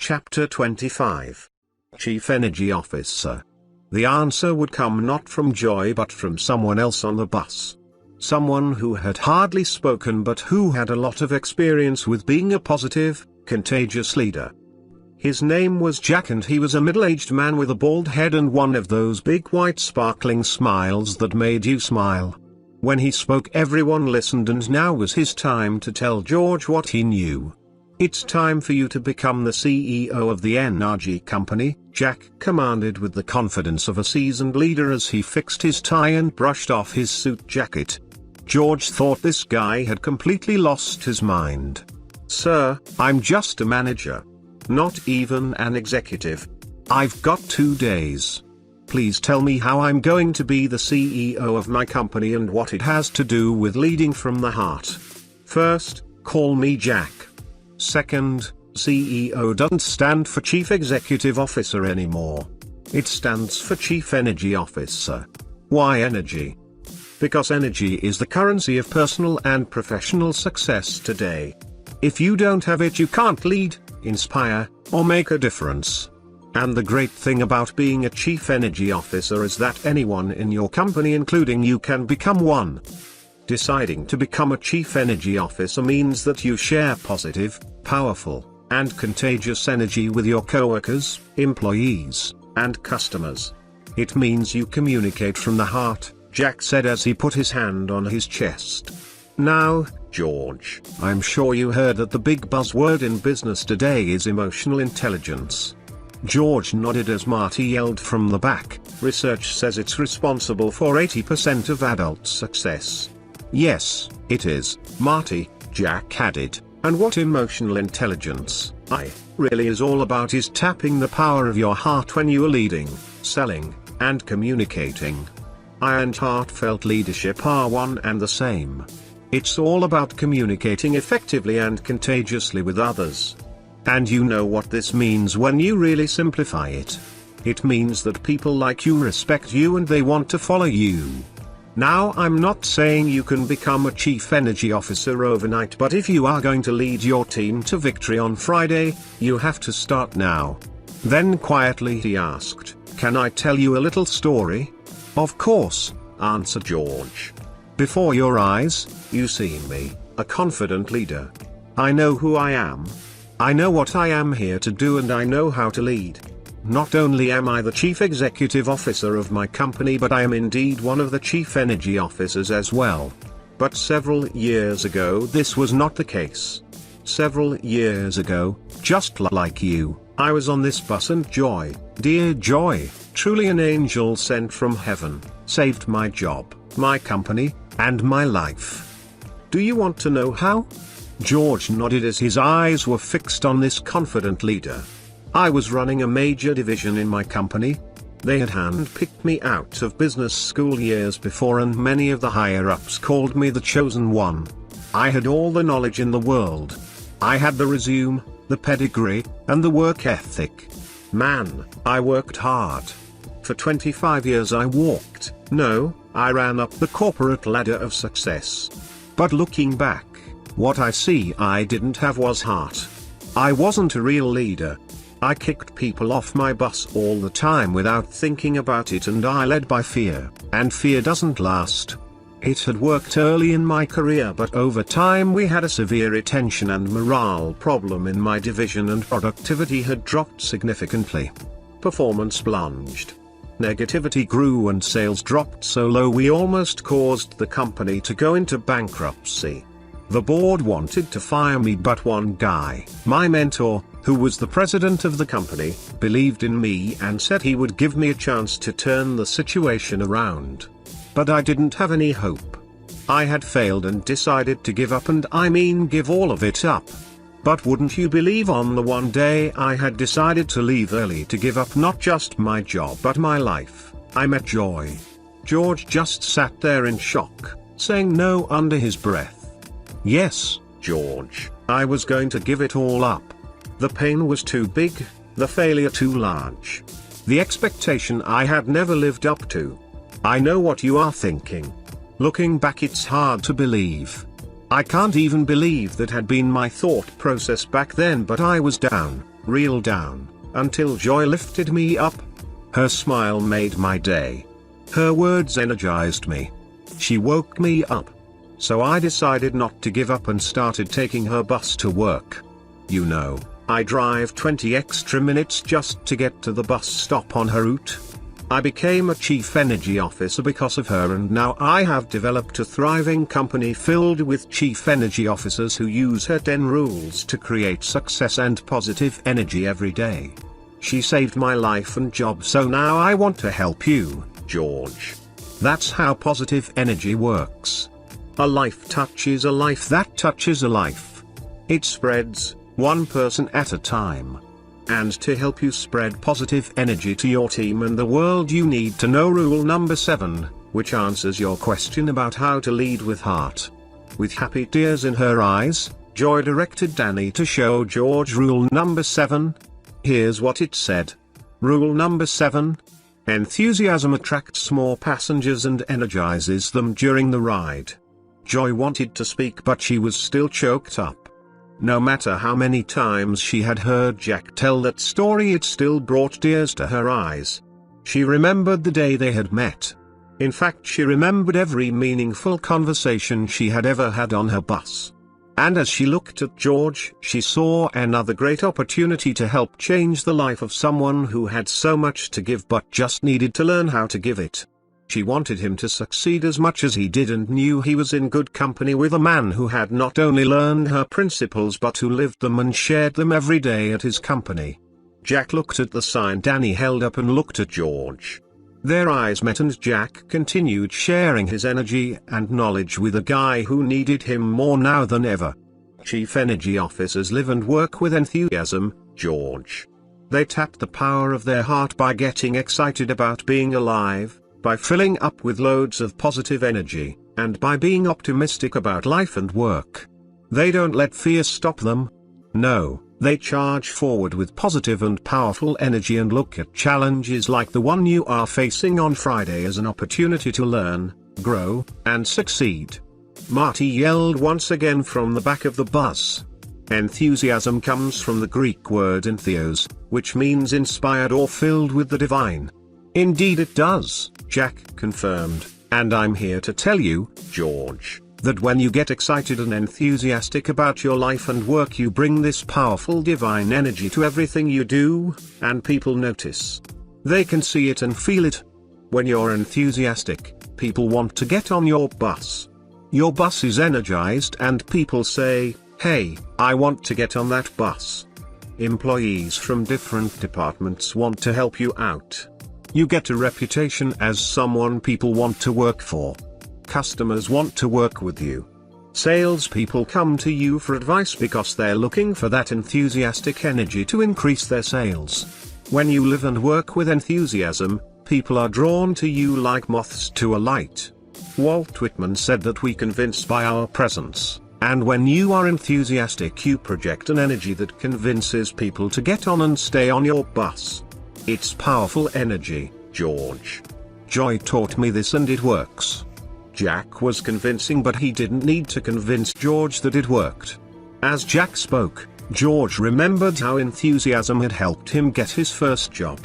Chapter 25. Chief Energy Officer. The answer would come not from Joy but from someone else on the bus. Someone who had hardly spoken but who had a lot of experience with being a positive, contagious leader. His name was Jack and he was a middle-aged man with a bald head and one of those big white sparkling smiles that made you smile. When he spoke everyone listened, and now was his time to tell George what he knew. "It's time for you to become the CEO of the NRG company," Jack commanded with the confidence of a seasoned leader as he fixed his tie and brushed off his suit jacket. George thought this guy had completely lost his mind. "Sir, I'm just a manager. Not even an executive. I've got 2 days. Please tell me how I'm going to be the CEO of my company and what it has to do with leading from the heart. First, call me Jack. Second, CEO doesn't stand for Chief Executive Officer anymore. It stands for Chief Energy Officer. Why energy? Because energy is the currency of personal and professional success today. If you don't have it, you can't lead, inspire, or make a difference. And the great thing about being a Chief Energy Officer is that anyone in your company, including you, can become one. Deciding to become a Chief Energy Officer means that you share positive, powerful, and contagious energy with your coworkers, employees, and customers. It means you communicate from the heart, Jack said as he put his hand on his chest. Now, George, I'm sure you heard that the big buzzword in business today is emotional intelligence. George nodded as Marty yelled from the back, "Research says it's responsible for 80% of adult success." "Yes, it is, Marty," Jack added, "and what emotional intelligence really is all about is tapping the power of your heart when you are leading, selling, and communicating. And heartfelt leadership are one and the same. It's all about communicating effectively and contagiously with others. And you know what this means when you really simplify it. It means that people like you respect you and they want to follow you. Now, I'm not saying you can become a Chief Energy Officer overnight, but if you are going to lead your team to victory on Friday, you have to start now." Then quietly he asked, "Can I tell you a little story?" "Of course," answered George. "Before your eyes, you see me, a confident leader. I know who I am. I know what I am here to do, and I know how to lead. Not only am I the Chief Executive Officer of my company, but I am indeed one of the Chief Energy Officers as well. But several years ago this was not the case. Several years ago, just like you, I was on this bus and Joy, dear Joy, truly an angel sent from heaven, saved my job, my company, and my life. Do you want to know how?" George nodded as his eyes were fixed on this confident leader. "I was running a major division in my company. They had hand-picked me out of business school years before, and many of the higher-ups called me the chosen one. I had all the knowledge in the world. I had the resume, the pedigree, and the work ethic. Man, I worked hard. For 25 years I I ran up the corporate ladder of success. But looking back, what I see I didn't have was heart. I wasn't a real leader. I kicked people off my bus all the time without thinking about it, and I led by fear, and fear doesn't last. It had worked early in my career, but over time we had a severe retention and morale problem in my division, and productivity had dropped significantly. Performance plunged. Negativity grew and sales dropped so low we almost caused the company to go into bankruptcy. The board wanted to fire me, but one guy, my mentor, who was the president of the company, believed in me and said he would give me a chance to turn the situation around. But I didn't have any hope. I had failed and decided to give up, and I mean give all of it up. But wouldn't you believe, on the one day I had decided to leave early to give up not just my job but my life, I met Joy. George just sat there in shock, saying no under his breath. Yes, George, I was going to give it all up. The pain was too big, the failure too large. The expectation I had never lived up to. I know what you are thinking. Looking back, it's hard to believe. I can't even believe that had been my thought process back then, but I was down. real down, until Joy lifted me up. Her smile made my day. Her words energized me. She woke me up. So I decided not to give up and started taking her bus to work. You know, I drive 20 extra minutes just to get to the bus stop on her route. I became a chief energy officer because of her, and now I have developed a thriving company filled with chief energy officers who use her 10 rules to create success and positive energy every day. She saved my life and job, so now I want to help you, George. That's how positive energy works. A life touches a life that touches a life. It spreads, one person at a time. And to help you spread positive energy to your team and the world, you need to know rule number 7, which answers your question about how to lead with heart. With happy tears in her eyes, Joy directed Danny to show George rule number 7. Here's what it said. Rule number 7. Enthusiasm attracts more passengers and energizes them during the ride. Joy wanted to speak, but she was still choked up. No matter how many times she had heard Jack tell that story, it still brought tears to her eyes. She remembered the day they had met. In fact, she remembered every meaningful conversation she had ever had on her bus. And as she looked at George, she saw another great opportunity to help change the life of someone who had so much to give but just needed to learn how to give it. She wanted him to succeed as much as he did, and knew he was in good company with a man who had not only learned her principles but who lived them and shared them every day at his company. Jack looked at the sign Danny held up and looked at George. Their eyes met, and Jack continued sharing his energy and knowledge with a guy who needed him more now than ever. Chief Energy Officers live and work with enthusiasm, George. They tap the power of their heart by getting excited about being alive, by filling up with loads of positive energy, and by being optimistic about life and work. They don't let fear stop them. No, they charge forward with positive and powerful energy and look at challenges like the one you are facing on Friday as an opportunity to learn, grow, and succeed. Marty yelled once again from the back of the bus. Enthusiasm comes from the Greek word entheos, which means inspired or filled with the divine. Indeed it does, Jack confirmed, and I'm here to tell you, George, that when you get excited and enthusiastic about your life and work, you bring this powerful divine energy to everything you do, and people notice. They can see it and feel it. When you're enthusiastic, people want to get on your bus. Your bus is energized and people say, "Hey, I want to get on that bus." Employees from different departments want to help you out. You get a reputation as someone people want to work for. Customers want to work with you. Salespeople come to you for advice because they're looking for that enthusiastic energy to increase their sales. When you live and work with enthusiasm, people are drawn to you like moths to a light. Walt Whitman said that we convince by our presence, and when you are enthusiastic, you project an energy that convinces people to get on and stay on your bus. It's powerful energy, George. Joy taught me this and it works. Jack was convincing, but he didn't need to convince George that it worked. As Jack spoke, George remembered how enthusiasm had helped him get his first job.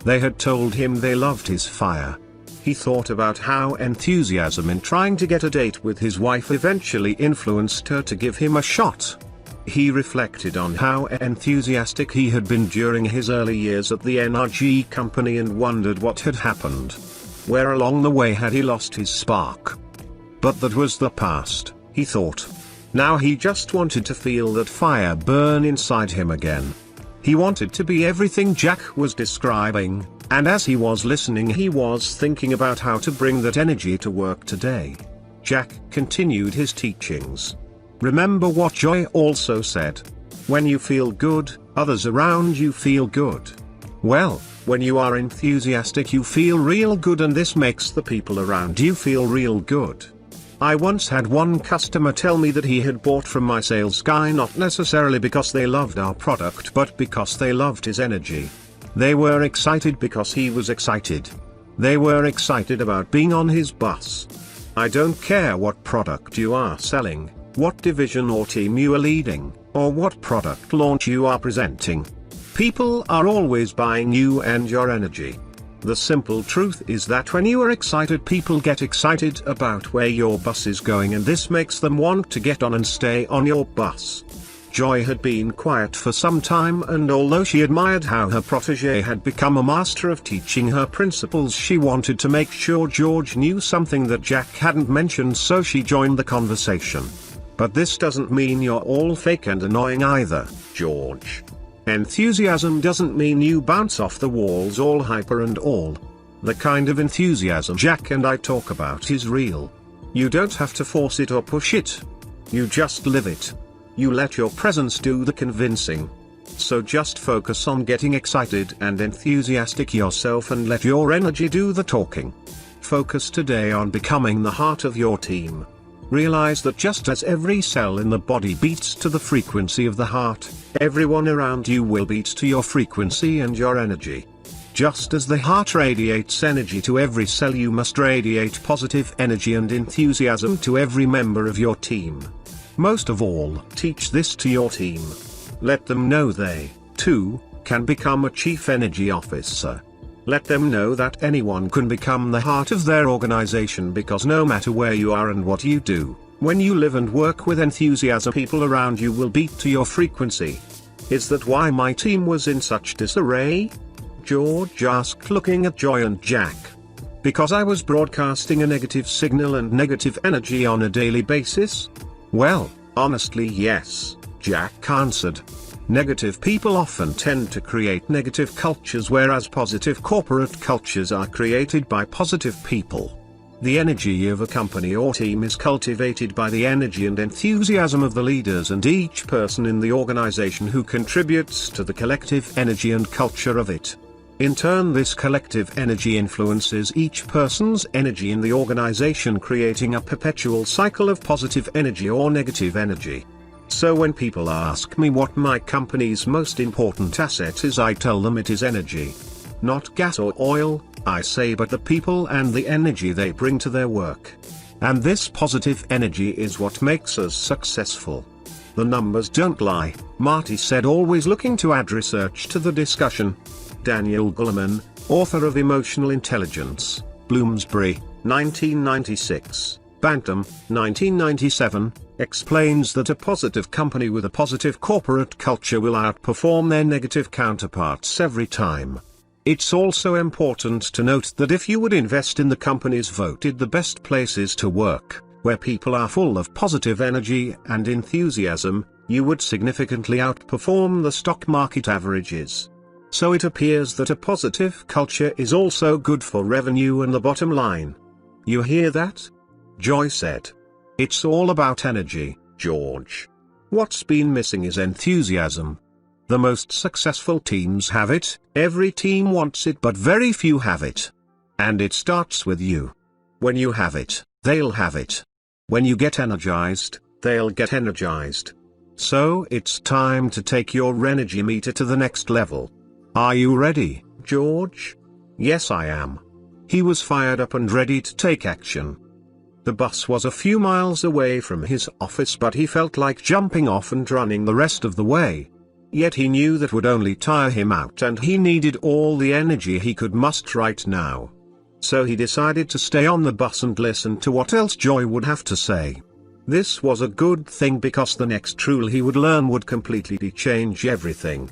They had told him they loved his fire. He thought about how enthusiasm in trying to get a date with his wife eventually influenced her to give him a shot. He reflected on how enthusiastic he had been during his early years at the NRG company and wondered what had happened. Where along the way had he lost his spark? But that was the past, he thought. Now he just wanted to feel that fire burn inside him again. He wanted to be everything Jack was describing, and as he was listening, he was thinking about how to bring that energy to work today. Jack continued his teachings. Remember what Joy also said. When you feel good, others around you feel good. Well, when you are enthusiastic, you feel real good, and this makes the people around you feel real good. I once had one customer tell me that he had bought from my sales guy not necessarily because they loved our product, but because they loved his energy. They were excited because he was excited. They were excited about being on his bus. I don't care what product you are selling, what division or team you are leading, or what product launch you are presenting. People are always buying you and your energy. The simple truth is that when you are excited, people get excited about where your bus is going, and this makes them want to get on and stay on your bus. Joy had been quiet for some time, and although she admired how her protege had become a master of teaching her principles, she wanted to make sure George knew something that Jack hadn't mentioned, so she joined the conversation. But this doesn't mean you're all fake and annoying either, George. Enthusiasm doesn't mean you bounce off the walls all hyper and all. The kind of enthusiasm Jack and I talk about is real. You don't have to force it or push it. You just live it. You let your presence do the convincing. So just focus on getting excited and enthusiastic yourself and let your energy do the talking. Focus today on becoming the heart of your team. Realize that just as every cell in the body beats to the frequency of the heart, everyone around you will beat to your frequency and your energy. Just as the heart radiates energy to every cell, you must radiate positive energy and enthusiasm to every member of your team. Most of all, teach this to your team. Let them know they, too, can become a chief energy officer. Let them know that anyone can become the heart of their organization, because no matter where you are and what you do, when you live and work with enthusiasm, people around you will beat to your frequency. Is that why my team was in such disarray? George asked, looking at Joy and Jack. Because I was broadcasting a negative signal and negative energy on a daily basis? Well, honestly, yes, Jack answered. Negative people often tend to create negative cultures, whereas positive corporate cultures are created by positive people. The energy of a company or team is cultivated by the energy and enthusiasm of the leaders and each person in the organization who contributes to the collective energy and culture of it. In turn, this collective energy influences each person's energy in the organization, creating a perpetual cycle of positive energy or negative energy. So when people ask me what my company's most important asset is, I tell them it is energy. Not gas or oil, I say, but the people and the energy they bring to their work. And this positive energy is what makes us successful. The numbers don't lie, Marty said, always looking to add research to the discussion. Daniel Goleman, author of Emotional Intelligence, Bloomsbury, 1996, Bantam, 1997, explains that a positive company with a positive corporate culture will outperform their negative counterparts every time. It's also important to note that if you would invest in the companies voted the best places to work, where people are full of positive energy and enthusiasm, you would significantly outperform the stock market averages. So it appears that a positive culture is also good for revenue and the bottom line. You hear that? Joy said. It's all about energy, George. What's been missing is enthusiasm. The most successful teams have it, every team wants it, but very few have it. And it starts with you. When you have it, they'll have it. When you get energized, they'll get energized. So it's time to take your energy meter to the next level. Are you ready, George? Yes, I am. He was fired up and ready to take action. The bus was a few miles away from his office, but he felt like jumping off and running the rest of the way. Yet he knew that would only tire him out, and he needed all the energy he could muster right now. So he decided to stay on the bus and listen to what else Joy would have to say. This was a good thing, because the next rule he would learn would completely change everything.